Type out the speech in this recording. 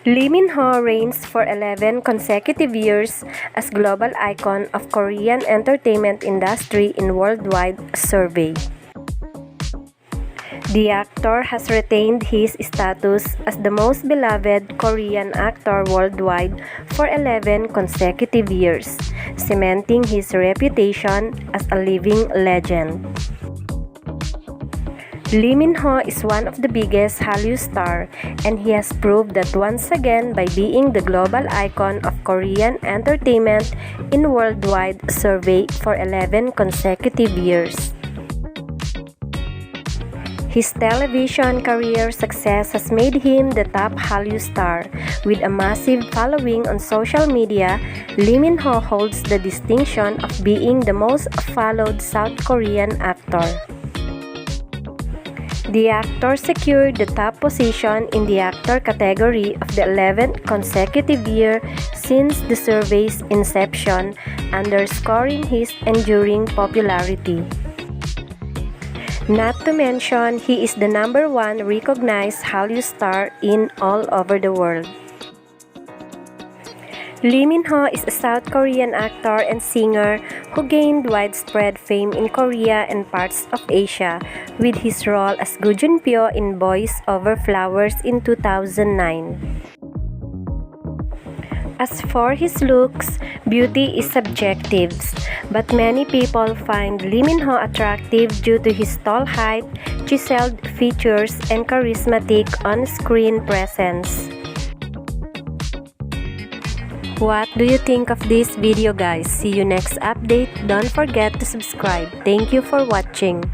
Lee Min-ho reigns for 11 consecutive years as global icon of Korean entertainment industry in worldwide survey. The actor has retained his status as the most beloved Korean actor worldwide for 11 consecutive years, cementing his reputation as a living legend. Lee Min-ho is one of the biggest Hallyu stars, and he has proved that once again by being the global icon of Korean entertainment in worldwide survey for 11 consecutive years. His television career success has made him the top Hallyu star. With a massive following on social media, Lee Min-ho holds the distinction of being the most followed South Korean actor. The actor secured the top position in the actor category of the 11th consecutive year since the survey's inception, underscoring his enduring popularity. Not to mention, he is the #1 recognized Hallyu star in all over the world. Lee Min-ho is a South Korean actor and singer who gained widespread fame in Korea and parts of Asia with his role as Go Eun in Boys Over Flowers in 2009. As for his looks, beauty is subjective, but many people find Lee Min-ho attractive due to his tall height, chiseled features, and charismatic on-screen presence. What do you think of this video, guys? See you next update. Don't forget to subscribe. Thank you for watching.